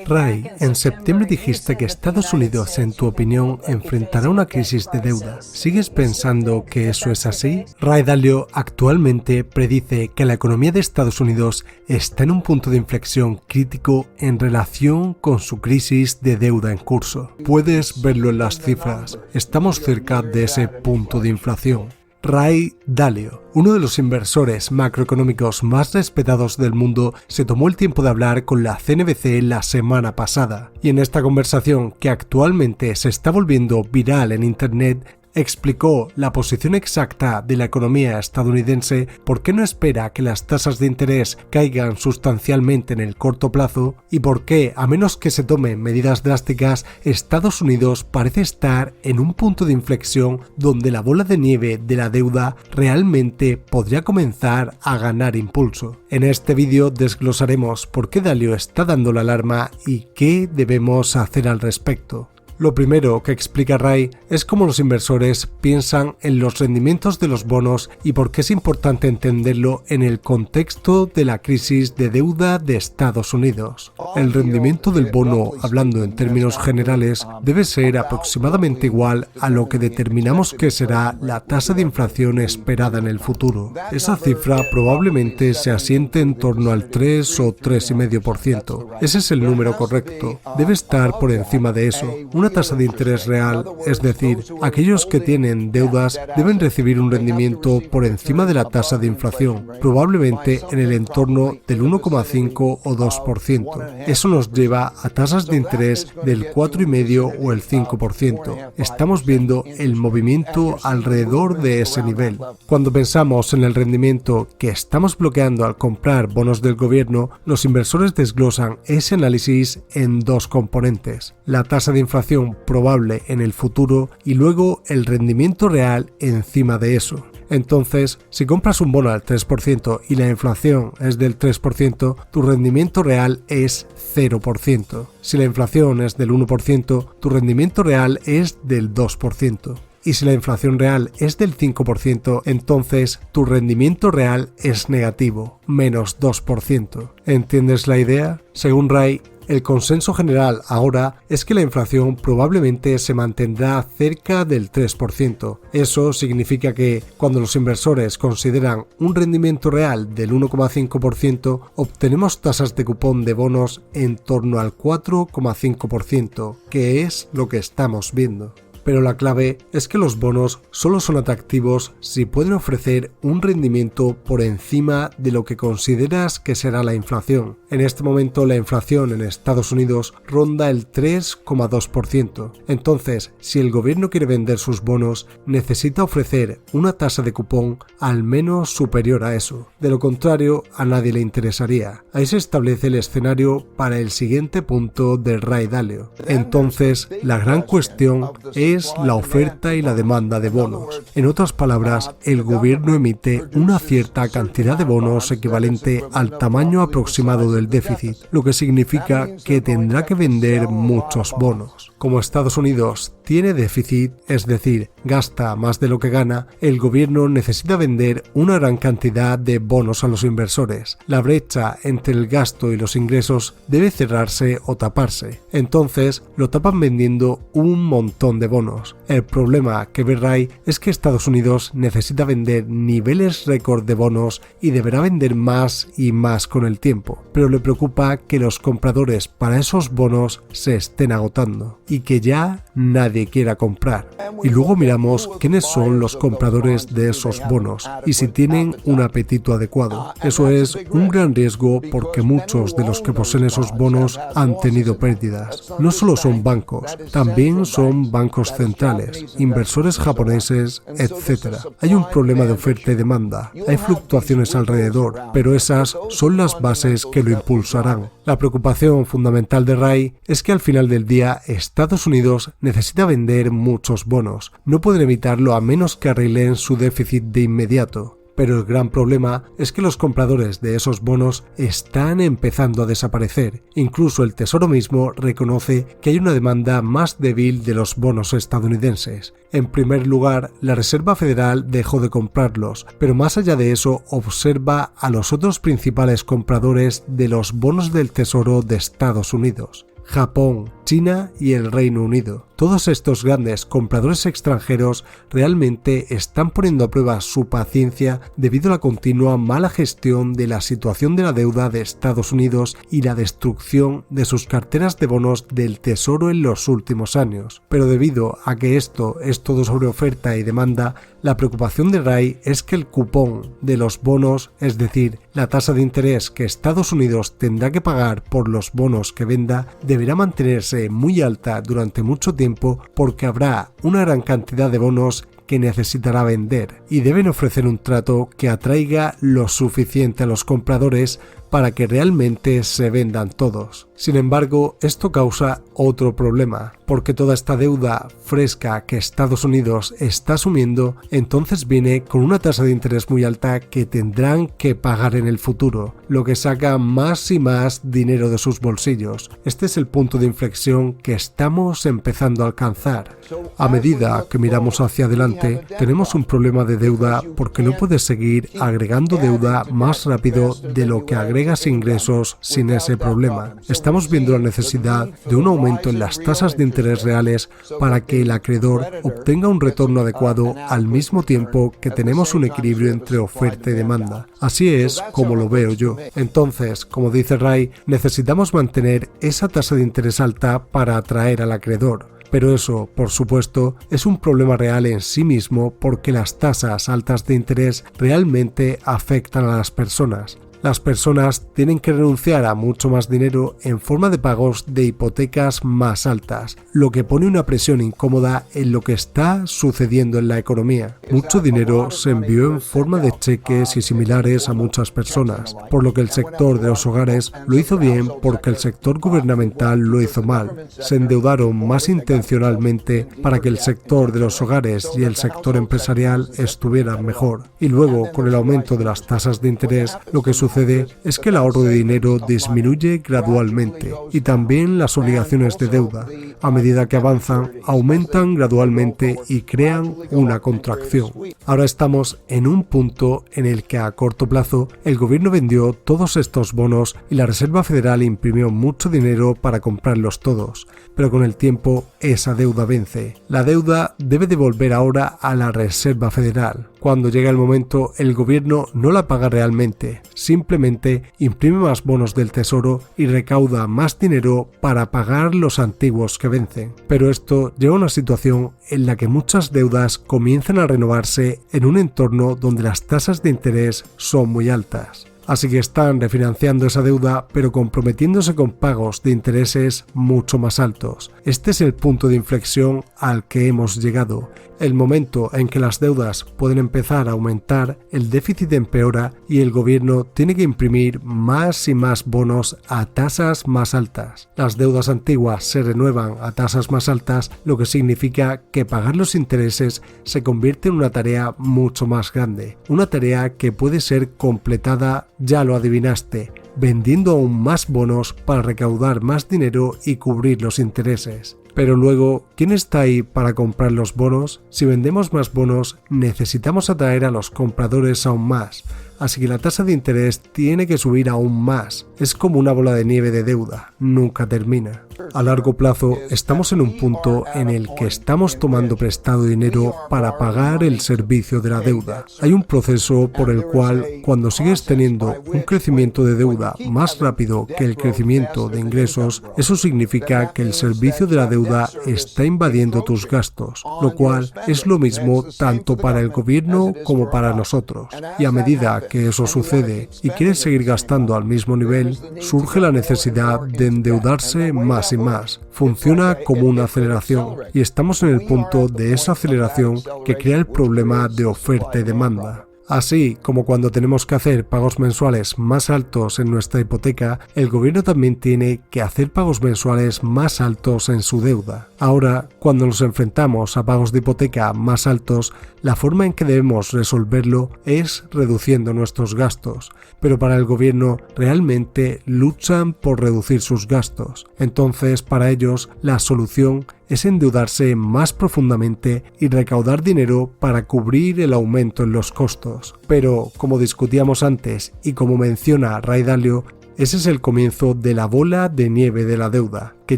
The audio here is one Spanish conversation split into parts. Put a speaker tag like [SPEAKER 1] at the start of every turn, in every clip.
[SPEAKER 1] Ray, en septiembre dijiste que Estados Unidos, en tu opinión, enfrentará una crisis de deuda. ¿Sigues pensando que eso es así? Ray Dalio actualmente predice que la economía de Estados Unidos está en un punto de inflexión crítico en relación con su crisis de deuda en curso. Puedes verlo en las cifras. Estamos cerca de ese punto de inflación. Ray Dalio, uno de los inversores macroeconómicos más respetados del mundo, se tomó el tiempo de hablar con la CNBC la semana pasada, y en esta conversación, que actualmente se está volviendo viral en Internet, explicó la posición exacta de la economía estadounidense, por qué no espera que las tasas de interés caigan sustancialmente en el corto plazo y por qué, a menos que se tomen medidas drásticas, Estados Unidos parece estar en un punto de inflexión donde la bola de nieve de la deuda realmente podría comenzar a ganar impulso. En este vídeo desglosaremos por qué Dalio está dando la alarma y qué debemos hacer al respecto. Lo primero que explica Ray es cómo los inversores piensan en los rendimientos de los bonos y por qué es importante entenderlo en el contexto de la crisis de deuda de Estados Unidos. El rendimiento del bono, hablando en términos generales, debe ser aproximadamente igual a lo que determinamos que será la tasa de inflación esperada en el futuro. Esa cifra probablemente se asiente en torno al 3 o 3,5%. Ese es el número correcto. Debe estar por encima de eso. Una tasa de interés real, es decir, aquellos que tienen deudas deben recibir un rendimiento por encima de la tasa de inflación, probablemente en el entorno del 1,5 o 2%. Eso nos lleva a tasas de interés del 4,5 o el 5%. Estamos viendo el movimiento alrededor de ese nivel. Cuando pensamos en el rendimiento que estamos bloqueando al comprar bonos del gobierno, los inversores desglosan ese análisis en dos componentes: la tasa de inflación probable en el futuro y luego el rendimiento real encima de eso. Entonces, si compras un bono al 3% y la inflación es del 3%, tu rendimiento real es 0%. Si la inflación es del 1%, tu rendimiento real es del 2%. Y si la inflación real es del 5%, entonces tu rendimiento real es negativo, menos 2%. ¿Entiendes la idea? Según Ray, el consenso general ahora es que la inflación probablemente se mantendrá cerca del 3%. Eso significa que, cuando los inversores consideran un rendimiento real del 1,5%, obtenemos tasas de cupón de bonos en torno al 4,5%, que es lo que estamos viendo. Pero la clave es que los bonos solo son atractivos si pueden ofrecer un rendimiento por encima de lo que consideras que será la inflación. En este momento la inflación en Estados Unidos ronda el 3,2%. Entonces, si el gobierno quiere vender sus bonos, necesita ofrecer una tasa de cupón al menos superior a eso. De lo contrario, a nadie le interesaría. Ahí se establece el escenario para el siguiente punto de Ray Dalio. Entonces, la gran cuestión es la oferta y la demanda de bonos. En otras palabras, el gobierno emite una cierta cantidad de bonos equivalente al tamaño aproximado del déficit, lo que significa que tendrá que vender muchos bonos. Como Estados Unidos tiene déficit, es decir, gasta más de lo que gana, el gobierno necesita vender una gran cantidad de bonos a los inversores. La brecha entre el gasto y los ingresos debe cerrarse o taparse. Entonces, lo tapan vendiendo un montón de bonos. El problema que ve Ray es que Estados Unidos necesita vender niveles récord de bonos y deberá vender más y más con el tiempo, pero le preocupa que los compradores para esos bonos se estén agotando y que ya nadie quiera comprar. Y luego miramos quiénes son los compradores de esos bonos y si tienen un apetito adecuado. Eso es un gran riesgo porque muchos de los que poseen esos bonos han tenido pérdidas. No solo son bancos, también son bancos centrales, inversores japoneses, etc. Hay un problema de oferta y demanda, hay fluctuaciones alrededor, pero esas son las bases que lo impulsarán. La preocupación fundamental de Ray es que al final del día Estados Unidos necesita vender muchos bonos. No pueden evitarlo a menos que arreglen su déficit de inmediato. pero el gran problema es que los compradores de esos bonos están empezando a desaparecer. Incluso el Tesoro mismo reconoce que hay una demanda más débil de los bonos estadounidenses. En primer lugar, la Reserva Federal dejó de comprarlos, pero más allá de eso observa a los otros principales compradores de los bonos del Tesoro de Estados Unidos: Japón, China y el Reino Unido. Todos estos grandes compradores extranjeros realmente están poniendo a prueba su paciencia debido a la continua mala gestión de la situación de la deuda de Estados Unidos y la destrucción de sus carteras de bonos del Tesoro en los últimos años. Pero debido a que esto es todo sobre oferta y demanda, la preocupación de Ray es que el cupón de los bonos, es decir, la tasa de interés que Estados Unidos tendrá que pagar por los bonos que venda, deberá mantenerse muy alta durante mucho tiempo porque habrá una gran cantidad de bonos que necesitará vender y deben ofrecer un trato que atraiga lo suficiente a los compradores para que realmente se vendan todos. Sin embargo, esto causa otro problema, porque toda esta deuda fresca que Estados Unidos está asumiendo entonces viene con una tasa de interés muy alta que tendrán que pagar en el futuro, lo que saca más y más dinero de sus bolsillos. Este es el punto de inflexión que estamos empezando a alcanzar. A medida que miramos hacia adelante, tenemos un problema de deuda porque no puedes seguir agregando deuda más rápido de lo que agregas ingresos sin ese problema. Estamos viendo la necesidad de un aumento en las tasas de interés reales para que el acreedor obtenga un retorno adecuado al mismo tiempo que tenemos un equilibrio entre oferta y demanda. Así es como lo veo yo. Entonces, como dice Ray, necesitamos mantener esa tasa de interés alta para atraer al acreedor. Pero eso, por supuesto, es un problema real en sí mismo porque las tasas altas de interés realmente afectan a las personas. Las personas tienen que renunciar a mucho más dinero en forma de pagos de hipotecas más altas, lo que pone una presión incómoda en lo que está sucediendo en la economía. Mucho dinero se envió en forma de cheques y similares a muchas personas, por lo que el sector de los hogares lo hizo bien porque el sector gubernamental lo hizo mal. Se endeudaron más intencionalmente para que el sector de los hogares y el sector empresarial estuvieran mejor. Y luego, con el aumento de las tasas de interés, lo que sucede es que el ahorro de dinero disminuye gradualmente y también las obligaciones de deuda. A medida que avanzan, aumentan gradualmente y crean una contracción. Ahora estamos en un punto en el que a corto plazo el gobierno vendió todos estos bonos y la Reserva Federal imprimió mucho dinero para comprarlos todos, pero con el tiempo esa deuda vence. La deuda debe devolver ahora a la Reserva Federal. Cuando llega el momento, el gobierno no la paga realmente, simplemente imprime más bonos del tesoro y recauda más dinero para pagar los antiguos que vencen. Pero esto lleva a una situación en la que muchas deudas comienzan a renovarse en un entorno donde las tasas de interés son muy altas. Así que están refinanciando esa deuda, pero comprometiéndose con pagos de intereses mucho más altos. Este es el punto de inflexión al que hemos llegado. El momento en que las deudas pueden empezar a aumentar, el déficit empeora y el gobierno tiene que imprimir más y más bonos a tasas más altas. Las deudas antiguas se renuevan a tasas más altas, lo que significa que pagar los intereses se convierte en una tarea mucho más grande. Una tarea que puede ser completada, ya lo adivinaste, vendiendo aún más bonos para recaudar más dinero y cubrir los intereses. Pero luego, ¿quién está ahí para comprar los bonos? Si vendemos más bonos, necesitamos atraer a los compradores aún más, así que la tasa de interés tiene que subir aún más. Es como una bola de nieve de deuda, nunca termina. A largo plazo, estamos en un punto en el que estamos tomando prestado dinero para pagar el servicio de la deuda. Hay un proceso por el cual, cuando sigues teniendo un crecimiento de deuda más rápido que el crecimiento de ingresos, eso significa que el servicio de la deuda está invadiendo tus gastos, lo cual es lo mismo tanto para el gobierno como para nosotros. Y a medida que eso sucede y quieres seguir gastando al mismo nivel, surge la necesidad de endeudarse más y más. Funciona como una aceleración y estamos en el punto de esa aceleración que crea el problema de oferta y demanda. Así como cuando tenemos que hacer pagos mensuales más altos en nuestra hipoteca, el gobierno también tiene que hacer pagos mensuales más altos en su deuda. Ahora, cuando nos enfrentamos a pagos de hipoteca más altos, la forma en que debemos resolverlo es reduciendo nuestros gastos, pero para el gobierno realmente luchan por reducir sus gastos. Entonces, para ellos, la solución es endeudarse más profundamente y recaudar dinero para cubrir el aumento en los costos. Pero, como discutíamos antes y como menciona Ray Dalio, ese es el comienzo de la bola de nieve de la deuda, que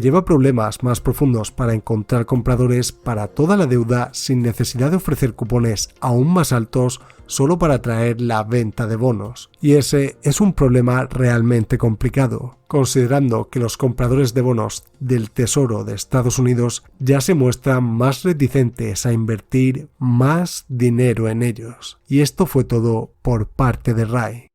[SPEAKER 1] lleva problemas más profundos para encontrar compradores para toda la deuda sin necesidad de ofrecer cupones aún más altos solo para atraer la venta de bonos. Y ese es un problema realmente complicado, considerando que los compradores de bonos del Tesoro de Estados Unidos ya se muestran más reticentes a invertir más dinero en ellos. Y esto fue todo por parte de Ray.